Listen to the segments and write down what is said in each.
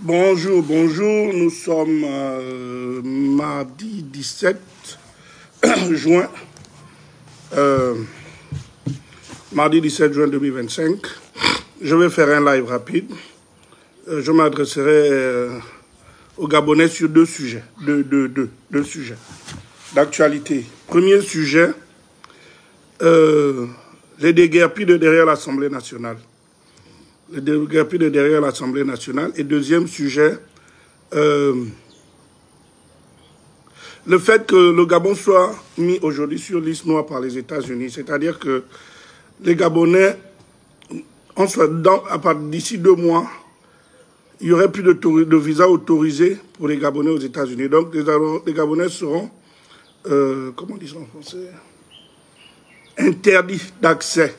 Bonjour. Nous sommes mardi 17 juin. Mardi 17 juin 2025. Je vais faire un live rapide. Je m'adresserai aux Gabonais sur deux sujets. Deux sujets d'actualité. Premier sujet, les déguerpis de derrière l'Assemblée nationale. Les déguerpis de derrière l'Assemblée nationale. Et deuxième sujet, le fait que le Gabon soit mis aujourd'hui sur liste noire par les États-Unis. C'est-à-dire que les Gabonais, d'ici 2 mois, il n'y aurait plus de visa autorisé pour les Gabonais aux États-Unis. Donc les Gabonais seront, comment dit-on en français, interdits d'accès,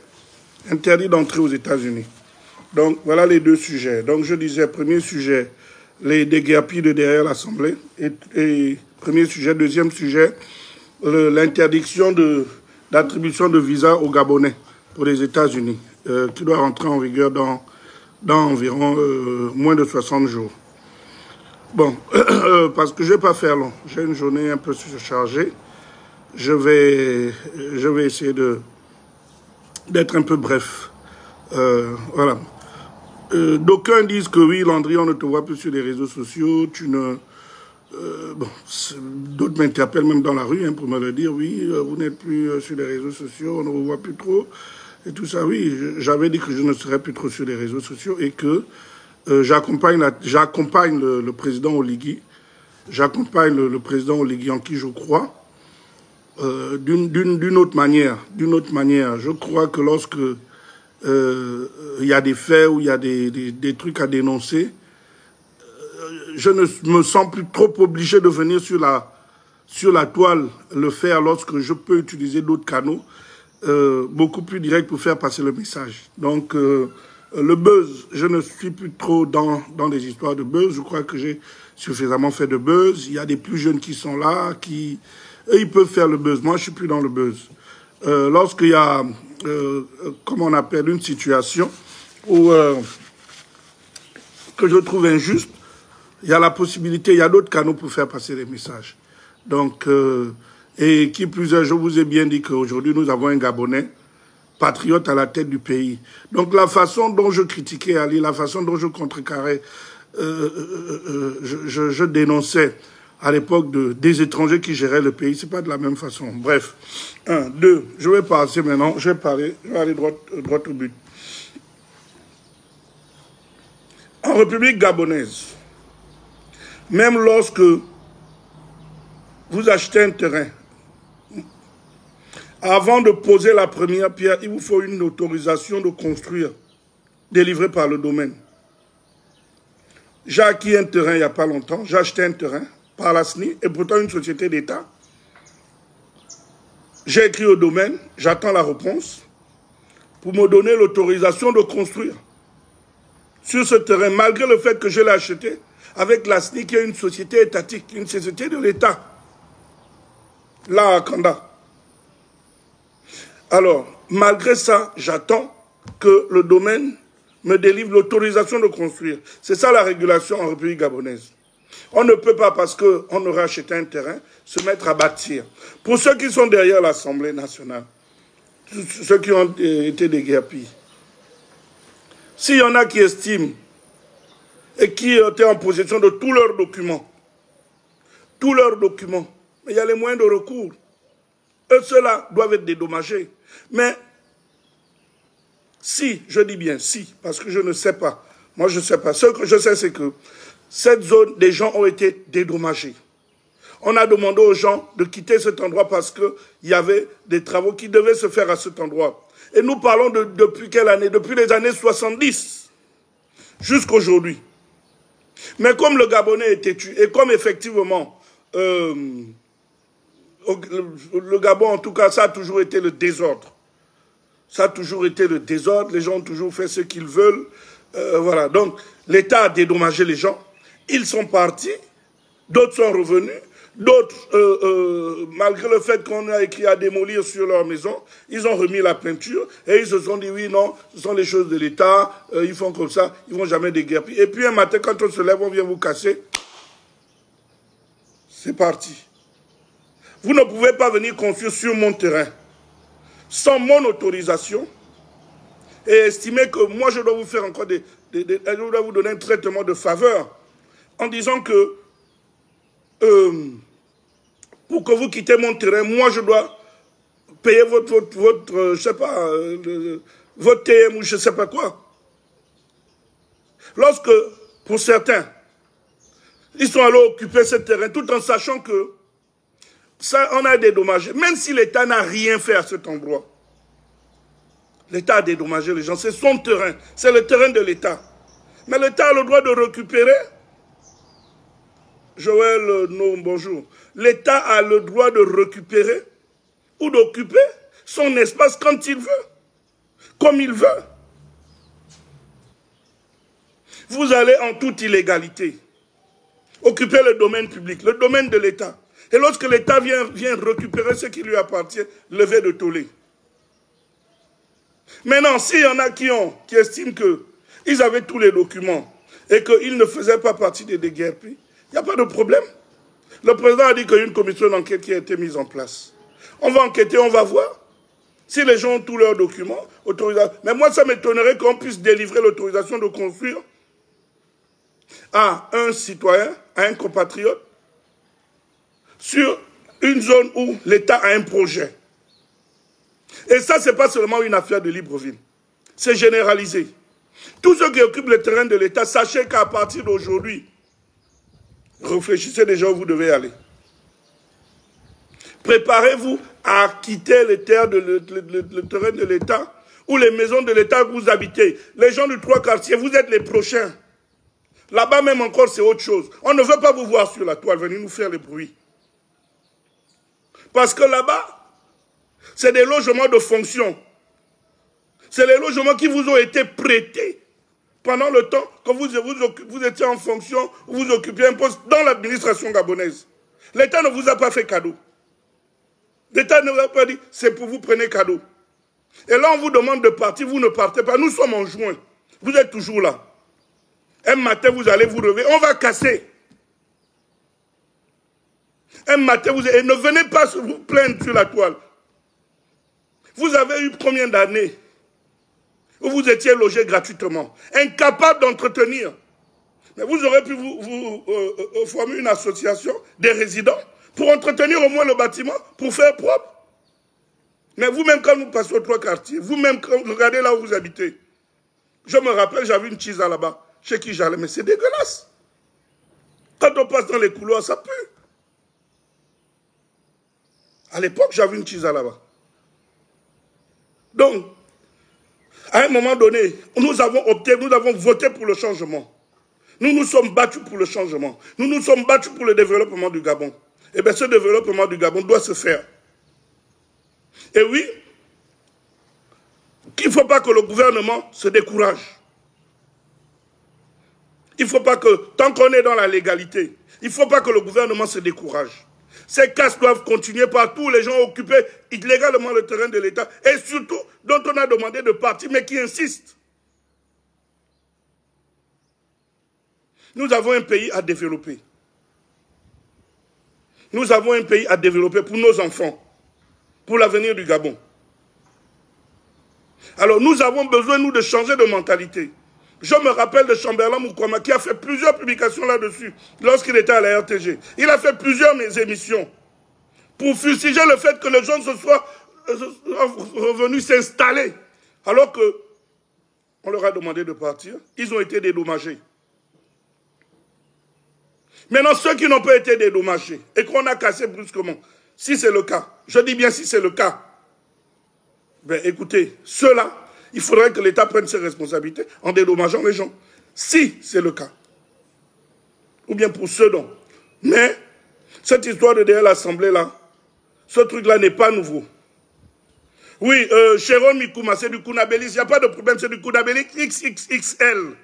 interdits d'entrer aux États-Unis. Donc voilà les deux sujets. Donc je disais, premier sujet, les déguerpis de derrière l'Assemblée. Et premier sujet, deuxième sujet, l'interdiction d'attribution de visa aux Gabonais pour les États-Unis, qui doit rentrer en vigueur dans environ moins de 60 jours. Bon, parce que je ne vais pas faire long. J'ai une journée un peu surchargée. Je vais essayer d'être un peu bref. Voilà. D'aucuns disent que oui, Landry, on ne te voit plus sur les réseaux sociaux. D'autres m'interpellent même dans la rue pour me le dire. Oui, vous n'êtes plus sur les réseaux sociaux, on ne vous voit plus trop. Et tout ça, oui, j'avais dit que je ne serais plus trop sur les réseaux sociaux et que j'accompagne le président Oligui. J'accompagne le président Oligui en qui je crois. D'une autre manière. Je crois que lorsque il y a des faits ou il y a des trucs à dénoncer, je ne me sens plus trop obligé de venir sur la toile le faire lorsque je peux utiliser d'autres canaux beaucoup plus directs pour faire passer le message. Donc le buzz, je ne suis plus trop dans des histoires de buzz. Je crois que j'ai suffisamment fait de buzz. Il y a des plus jeunes qui sont là, eux, ils peuvent faire le buzz. Moi, je suis plus dans le buzz. Lorsqu'il y a, comme on appelle, une situation où, que je trouve injuste, il y a la possibilité, il y a d'autres canaux pour faire passer les messages. Donc, et qui plus est, je vous ai bien dit qu'aujourd'hui, nous avons un Gabonais patriote à la tête du pays. Donc, la façon dont je critiquais Ali, la façon dont je contrecarrais, je dénonçais à l'époque des étrangers qui géraient le pays, c'est pas de la même façon. Bref. 1, 2, je vais passer maintenant, je vais aller droit au but. En République gabonaise, même lorsque vous achetez un terrain, avant de poser la première pierre, il vous faut une autorisation de construire, délivrée par le domaine. J'ai acquis un terrain il n'y a pas longtemps, j'ai acheté un terrain par la SNI, et pourtant une société d'État. J'ai écrit au domaine, j'attends la réponse pour me donner l'autorisation de construire sur ce terrain, malgré le fait que je l'ai acheté avec la SNI, qui est une société étatique, une société de l'État, là à Kanda. Alors, malgré ça, j'attends que le domaine me délivre l'autorisation de construire. C'est ça la régulation en République gabonaise. On ne peut pas, parce qu'on aurait acheté un terrain, se mettre à bâtir. Pour ceux qui sont derrière l'Assemblée nationale, ceux qui ont été déguerpis, s'il y en a qui estiment et qui étaient en possession de tous leurs documents, mais il y a les moyens de recours. Eux, ceux-là doivent être dédommagés. Mais si, je dis bien si, parce que je ne sais pas, moi je ne sais pas, ce que je sais c'est que cette zone, des gens ont été dédommagés. On a demandé aux gens de quitter cet endroit parce qu'il y avait des travaux qui devaient se faire à cet endroit. Et nous parlons depuis quelle année? Depuis les années 70 jusqu'aujourd'hui. Mais comme le Gabonais est têtu, et comme effectivement, le Gabon en tout cas, ça a toujours été le désordre. Ça a toujours été le désordre, les gens ont toujours fait ce qu'ils veulent. Voilà, donc l'État a dédommagé les gens. Ils sont partis, d'autres sont revenus. D'autres, malgré le fait qu'on a écrit à démolir sur leur maison, ils ont remis la peinture et ils se sont dit, oui, non, ce sont les choses de l'État, ils font comme ça, ils vont jamais déguerpir. Et puis un matin, quand on se lève, on vient vous casser. C'est parti. Vous ne pouvez pas venir construire sur mon terrain sans mon autorisation et estimer que moi, je dois vous faire encore je dois vous donner un traitement de faveur en disant que pour que vous quittez mon terrain, moi, je dois payer votre je sais pas, votre TM ou je sais pas quoi. Lorsque, pour certains, ils sont allés occuper ce terrain tout en sachant que ça, on a dédommagé. Même si l'État n'a rien fait à cet endroit. L'État a dédommagé les gens. C'est son terrain. C'est le terrain de l'État. Mais l'État a le droit de récupérer. Joël, non, bonjour. L'État a le droit de récupérer ou d'occuper son espace quand il veut. Comme il veut. Vous allez en toute illégalité occuper le domaine public, le domaine de l'État. Et lorsque l'État vient récupérer ce qui lui appartient, lever de tollé. Maintenant, s'il y en a qui estiment qu'ils avaient tous les documents et qu'ils ne faisaient pas partie des déguerpis, il n'y a pas de problème. Le président a dit qu'il y a une commission d'enquête qui a été mise en place. On va enquêter, on va voir. Si les gens ont tous leurs documents, autorisation. Mais moi, ça m'étonnerait qu'on puisse délivrer l'autorisation de construire à un citoyen, à un compatriote, sur une zone où l'État a un projet. Et ça, ce n'est pas seulement une affaire de Libreville. C'est généralisé. Tous ceux qui occupent le terrain de l'État, sachez qu'à partir d'aujourd'hui, réfléchissez déjà où vous devez aller. Préparez-vous à quitter le terrain de l'État ou les maisons de l'État où vous habitez. Les gens du trois quartiers, vous êtes les prochains. Là-bas même encore, c'est autre chose. On ne veut pas vous voir sur la toile, venez nous faire le bruit. Parce que là-bas, c'est des logements de fonction. C'est les logements qui vous ont été prêtés pendant le temps que vous étiez en fonction, vous occupiez un poste dans l'administration gabonaise. L'État ne vous a pas fait cadeau. L'État ne vous a pas dit, c'est pour vous, prenez cadeau. Et là, on vous demande de partir, vous ne partez pas. Nous sommes en juin. Vous êtes toujours là. Un matin, vous allez vous lever, on va casser. Un matin, et ne venez pas vous plaindre sur la toile. Vous avez eu combien d'années où vous étiez logé gratuitement, incapable d'entretenir. Mais vous aurez pu vous former une association des résidents pour entretenir au moins le bâtiment, pour faire propre. Mais vous-même, quand vous passez aux trois quartiers, vous-même, quand vous regardez là où vous habitez, je me rappelle, j'avais une chisa là-bas, chez qui j'allais, mais c'est dégueulasse. Quand on passe dans les couloirs, ça pue. À l'époque, j'avais une chisa là-bas. Donc, à un moment donné, nous avons opté, nous avons voté pour le changement. Nous nous sommes battus pour le changement. Nous nous sommes battus pour le développement du Gabon. Eh bien, ce développement du Gabon doit se faire. Et oui, il ne faut pas que le gouvernement se décourage. Il ne faut pas que, tant qu'on est dans la légalité, il ne faut pas que le gouvernement se décourage. Ces casses doivent continuer partout, les gens occupés illégalement le terrain de l'État, et surtout, dont on a demandé de partir, mais qui insistent. Nous avons un pays à développer. Nous avons un pays à développer pour nos enfants, pour l'avenir du Gabon. Alors nous avons besoin, nous, de changer de mentalité. Je me rappelle de Chamberlain Moukwama qui a fait plusieurs publications là-dessus lorsqu'il était à la RTG. Il a fait plusieurs émissions pour fustiger le fait que les gens se soient revenus s'installer alors qu'on leur a demandé de partir. Ils ont été dédommagés. Maintenant, ceux qui n'ont pas été dédommagés et qu'on a cassé brusquement, si c'est le cas, je dis bien si c'est le cas, ben écoutez, ceux-là, il faudrait que l'État prenne ses responsabilités en dédommageant les gens. Si c'est le cas. Ou bien pour ceux dont. Mais, cette histoire de derrière l'Assemblée là, ce truc-là n'est pas nouveau. Oui, Sharon Mikouma, c'est du Kounabélis, il n'y a pas de problème, c'est du Kounabélis XXXL.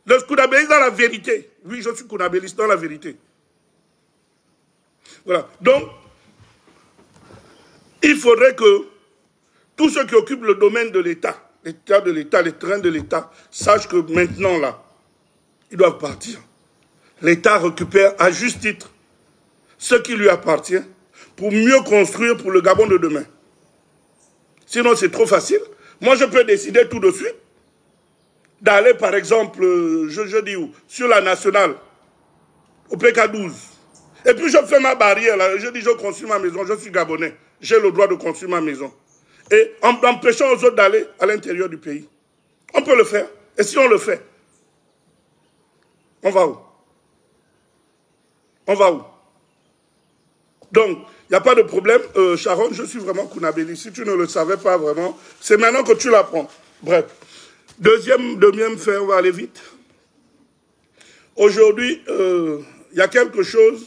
Le Kounabélis dans la vérité. Oui, je suis Kounabélis dans la vérité. Voilà. Donc, il faudrait que tous ceux qui occupent le domaine de l'État, l'État de l'État, les terrains de l'État, sachent que maintenant, là, ils doivent partir. L'État récupère à juste titre ce qui lui appartient pour mieux construire pour le Gabon de demain. Sinon, c'est trop facile. Moi, je peux décider tout de suite d'aller, par exemple, je dis où, sur la nationale, au PK12. Et puis, je fais ma barrière, là, je dis, je construis ma maison, je suis Gabonais. J'ai le droit de construire ma maison. Et en empêchant aux autres d'aller à l'intérieur du pays. On peut le faire. Et si on le fait, on va où? On va où? Donc, il n'y a pas de problème. Sharon, je suis vraiment Kounabeli. Si tu ne le savais pas vraiment, c'est maintenant que tu l'apprends. Bref. Deuxième fait, on va aller vite. Aujourd'hui, il y a quelque chose.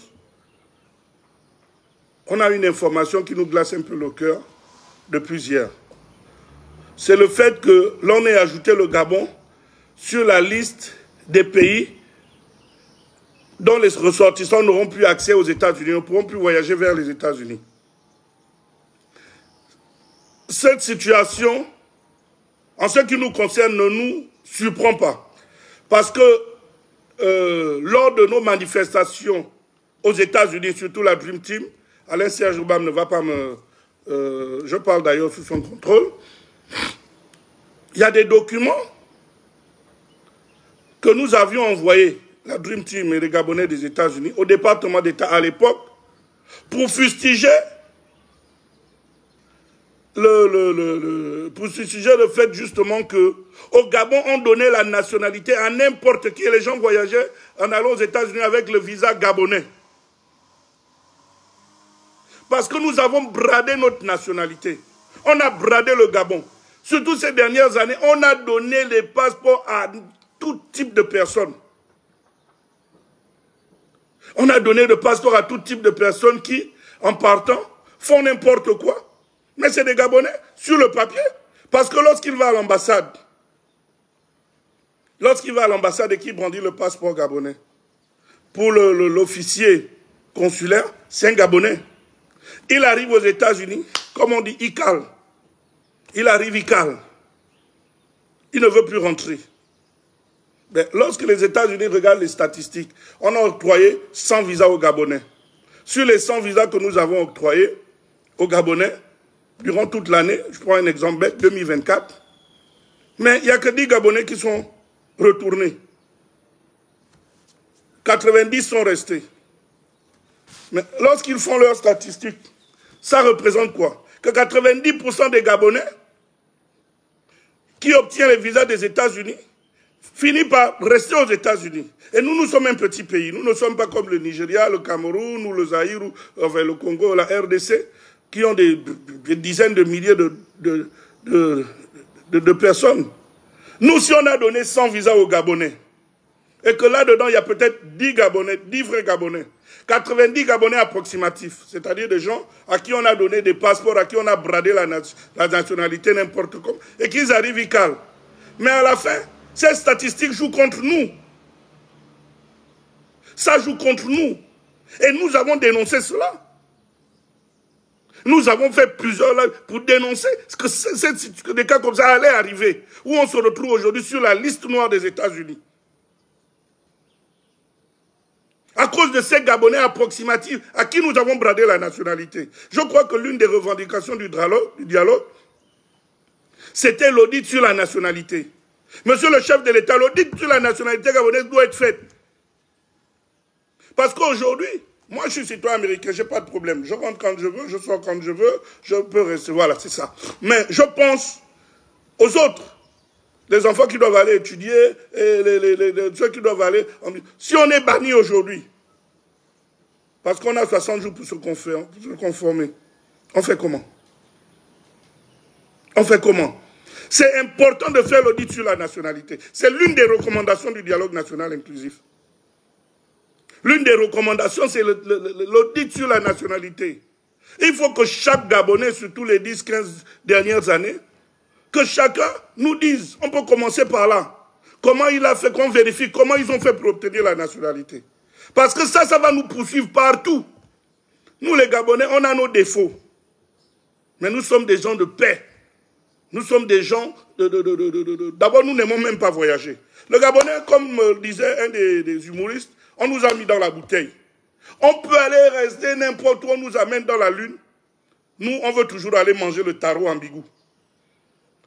On a une information qui nous glace un peu le cœur depuis hier. C'est le fait que l'on ait ajouté le Gabon sur la liste des pays dont les ressortissants n'auront plus accès aux États-Unis, ne pourront plus voyager vers les États-Unis. Cette situation, en ce qui nous concerne, ne nous surprend pas. Parce que lors de nos manifestations aux États-Unis, surtout la Dream Team, Alain Serge Oubam ne va pas me... je parle d'ailleurs sous son contrôle. Il y a des documents que nous avions envoyés, la Dream Team et les Gabonais des États-Unis, au département d'État à l'époque, pour fustiger le fait justement que au Gabon, on donnait la nationalité à n'importe qui et les gens voyageaient en allant aux États-Unis avec le visa gabonais. Parce que nous avons bradé notre nationalité. On a bradé le Gabon. Surtout ces dernières années, on a donné les passeports à tout type de personnes. On a donné le passeport à tout type de personnes qui, en partant, font n'importe quoi. Mais c'est des Gabonais, sur le papier. Parce que lorsqu'il va à l'ambassade, et qu'il brandit le passeport gabonais, pour l'officier consulaire, c'est un Gabonais. Il arrive aux États-Unis, comme on dit, il cale. Il arrive, il cale. Il ne veut plus rentrer. Mais lorsque les États-Unis regardent les statistiques, on a octroyé 100 visas aux Gabonais. Sur les 100 visas que nous avons octroyés aux Gabonais, durant toute l'année, je prends un exemple bête, 2024, mais il n'y a que 10 Gabonais qui sont retournés. 90 sont restés. Mais lorsqu'ils font leurs statistiques, ça représente quoi? Que 90% des Gabonais qui obtiennent les visas des États-Unis finissent par rester aux États-Unis. Et nous sommes un petit pays. Nous ne sommes pas comme le Nigeria, le Cameroun, ou le Zaïre, ou enfin, le Congo, la RDC, qui ont des dizaines de milliers de personnes. Nous, si on a donné 100 visas aux Gabonais, et que là-dedans, il y a peut-être 10 Gabonais, 10 vrais Gabonais, 90 Gabonais approximatifs, c'est-à-dire des gens à qui on a donné des passeports, à qui on a bradé la nationalité n'importe comment, et qu'ils arrivent, ils calent. Mais à la fin, ces statistiques jouent contre nous. Ça joue contre nous. Et nous avons dénoncé cela. Nous avons fait plusieurs lives pour dénoncer que des cas comme ça allaient arriver, où on se retrouve aujourd'hui sur la liste noire des États-Unis. À cause de ces Gabonais approximatifs à qui nous avons bradé la nationalité. Je crois que l'une des revendications du dialogue, c'était l'audit sur la nationalité. Monsieur le chef de l'État, l'audit sur la nationalité gabonaise doit être fait. Parce qu'aujourd'hui, moi je suis citoyen américain, je n'ai pas de problème. Je rentre quand je veux, je sors quand je veux, je peux rester, voilà, c'est ça. Mais je pense aux autres. Les enfants qui doivent aller étudier, et ceux qui doivent aller... Si on est banni aujourd'hui, parce qu'on a 60 jours pour se conformer, on fait comment? On fait comment? C'est important de faire l'audit sur la nationalité. C'est l'une des recommandations du dialogue national inclusif. L'une des recommandations, c'est l'audit sur la nationalité. Il faut que chaque Gabonais, surtout les 10-15 dernières années, que chacun nous dise, on peut commencer par là, comment il a fait, qu'on vérifie, comment ils ont fait pour obtenir la nationalité. Parce que ça va nous poursuivre partout. Nous, les Gabonais, on a nos défauts. Mais nous sommes des gens de paix. Nous sommes des gens D'abord, nous n'aimons même pas voyager. Le Gabonais, comme me disait un des humoristes, on nous a mis dans la bouteille. On peut aller rester n'importe où, on nous amène dans la lune. Nous, on veut toujours aller manger le taro en bigou.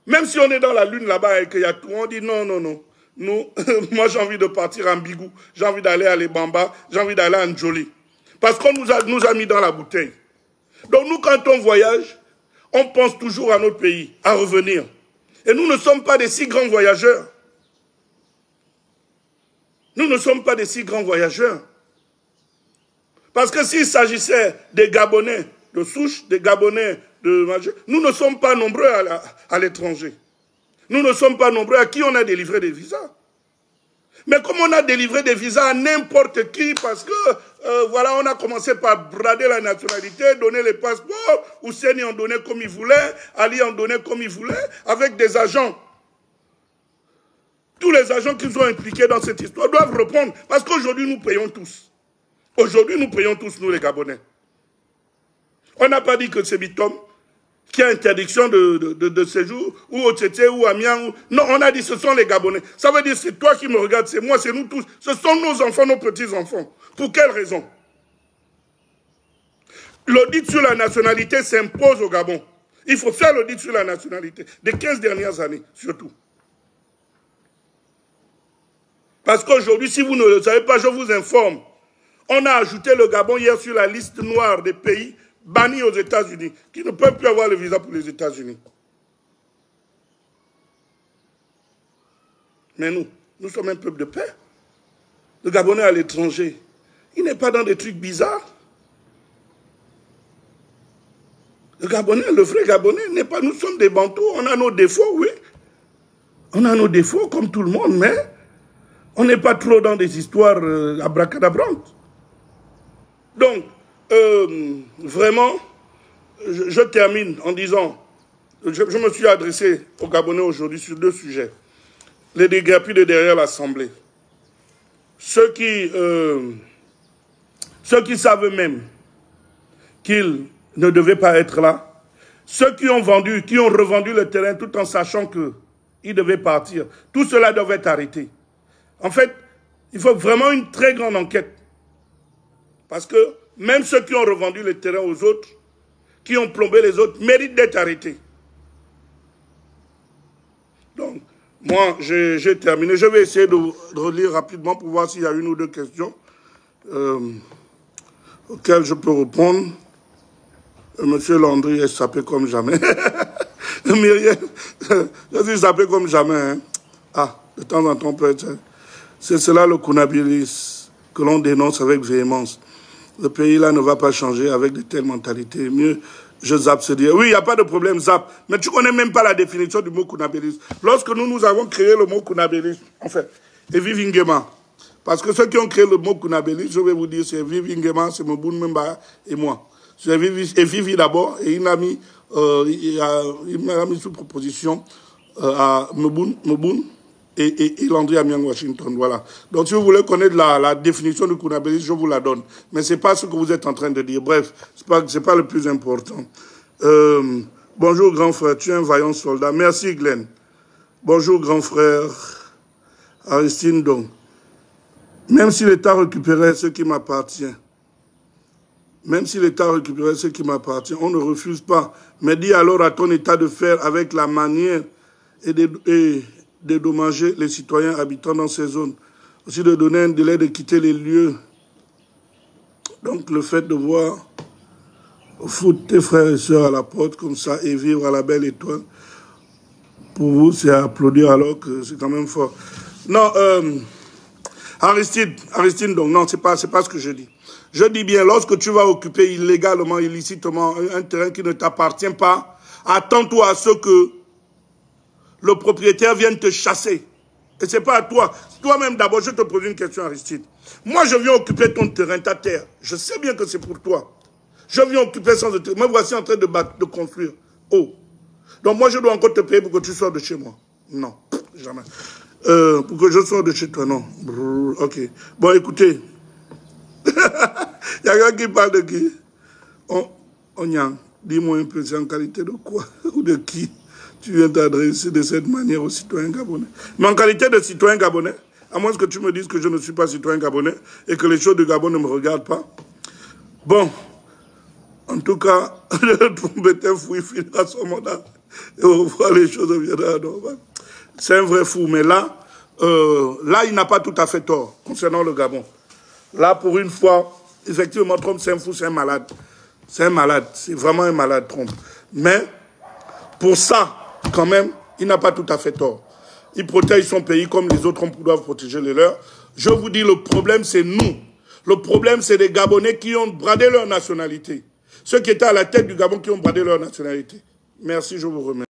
Même si on est dans la lune là-bas et qu'il y a tout, on dit non, non, non. Nous, moi, j'ai envie de partir en bigou. J'ai envie d'aller à Lebamba. J'ai envie d'aller à Njoli. Parce qu'on nous a mis dans la bouteille. Donc nous, quand on voyage, on pense toujours à notre pays, à revenir. Et nous ne sommes pas des si grands voyageurs. Nous ne sommes pas des si grands voyageurs. Parce que s'il s'agissait des Gabonais de souche, des Gabonais de... Nous ne sommes pas nombreux à l'étranger. Nous ne sommes pas nombreux à qui on a délivré des visas. Mais comme on a délivré des visas à n'importe qui, parce que, voilà, on a commencé par brader la nationalité, donner les passeports, Ousseini en donnait comme il voulait, Ali en donnait comme il voulait, avec des agents. Tous les agents qui sont impliqués dans cette histoire doivent répondre, parce qu'aujourd'hui, nous payons tous. Aujourd'hui, nous payons tous, nous, les Gabonais. On n'a pas dit que c'est Bitom qui a interdiction de séjour, ou au Tchétché, ou à Mian. Non, on a dit ce sont les Gabonais. Ça veut dire c'est toi qui me regardes, c'est moi, c'est nous tous. Ce sont nos enfants, nos petits-enfants. Pour quelle raison? L'audit sur la nationalité s'impose au Gabon. Il faut faire l'audit sur la nationalité, des 15 dernières années, surtout. Parce qu'aujourd'hui, si vous ne le savez pas, je vous informe, on a ajouté le Gabon hier sur la liste noire des pays bannis aux États-Unis, qui ne peuvent plus avoir le visa pour les États-Unis. Mais nous sommes un peuple de paix. Le Gabonais à l'étranger, il n'est pas dans des trucs bizarres. Le Gabonais, le vrai Gabonais, n'est pas... Nous sommes des Bantous, on a nos défauts, oui. On a nos défauts comme tout le monde, mais on n'est pas trop dans des histoires abracadabrantes. Donc, vraiment, je termine en disant, je me suis adressé aux Gabonais aujourd'hui sur deux sujets. Les déguerpis de derrière l'Assemblée. Ceux qui savent même qu'ils ne devaient pas être là. Ceux qui ont revendu le terrain tout en sachant qu'ils devaient partir. Tout cela devait être arrêté. En fait, il faut vraiment une très grande enquête. Parce que même ceux qui ont revendu le terrain aux autres, qui ont plombé les autres, méritent d'être arrêtés. Donc, moi, j'ai terminé. Je vais essayer de relire rapidement pour voir s'il y a une ou deux questions auxquelles je peux répondre. Monsieur Landry est sapé comme jamais. Myriel, je suis sapé comme jamais. Hein. Ah, de temps en temps, peut-être. C'est cela le Kounabilis que l'on dénonce avec véhémence. Le pays là ne va pas changer avec de telles mentalités. Mieux, je zappe se dire. Oui, il n'y a pas de problème, zappe. Mais tu ne connais même pas la définition du mot Kounabilis. Lorsque nous avons créé le mot Kounabilis, en fait, et Vivingema. Parce que ceux qui ont créé le mot Kounabilis, je vais vous dire, c'est Vivingema, c'est Moboun Memba et moi. C'est Vivi d'abord, et il m'a mis sous proposition à Moboun et Landry Amiang Washington. Voilà. Donc si vous voulez connaître la définition du Kounabilis, je vous la donne. Mais ce n'est pas ce que vous êtes en train de dire. Bref, ce n'est pas le plus important. Bonjour grand frère, tu es un vaillant soldat. Merci Glenn. Bonjour grand frère Aristine Dong. Même si l'État récupérait ce qui m'appartient, même si l'État récupérait ce qui m'appartient, on ne refuse pas. Mais dis alors à ton État de faire avec la manière et dédommager les citoyens habitant dans ces zones. Aussi de donner un délai de quitter les lieux. Donc le fait de voir foutre tes frères et sœurs à la porte comme ça et vivre à la belle étoile, pour vous c'est à applaudir alors que c'est quand même fort. Non, Aristide, donc non, c'est pas ce que je dis. Je dis bien, lorsque tu vas occuper illégalement, illicitement un terrain qui ne t'appartient pas, attends-toi à ce que le propriétaire vienne te chasser. Et c'est pas à toi. Toi-même d'abord, je te pose une question, Aristide. Moi, je viens occuper ton terrain, ta terre. Je sais bien que c'est pour toi. Je viens occuper sans terrain. Me voici en train de construire. Oh. Donc moi, je dois encore te payer pour que tu sors de chez moi. Non, jamais. Pour que je sorte de chez toi, non. Brrr, ok. Bon, écoutez. Il y a quelqu'un qui parle de qui? Onyang, dis-moi un peu, c'est en qualité de quoi ou de qui tu viens t'adresser de cette manière aux citoyens gabonais? Mais en qualité de citoyen gabonais, à moins que tu me dises que je ne suis pas citoyen gabonais et que les choses du Gabon ne me regardent pas. Bon, en tout cas, le Trompette fou, il finira son mandat. Et on voit les choses viendront normales. C'est un vrai fou, mais là, il n'a pas tout à fait tort concernant le Gabon. Là, pour une fois, effectivement, Trump, c'est un fou, c'est un malade. C'est un malade, c'est vraiment un malade, Trump. Mais, pour ça, quand même, il n'a pas tout à fait tort. Il protège son pays comme les autres doivent protéger les leurs. Je vous dis, le problème, c'est nous. Le problème, c'est les Gabonais qui ont bradé leur nationalité. Ceux qui étaient à la tête du Gabon qui ont bradé leur nationalité. Merci, je vous remercie.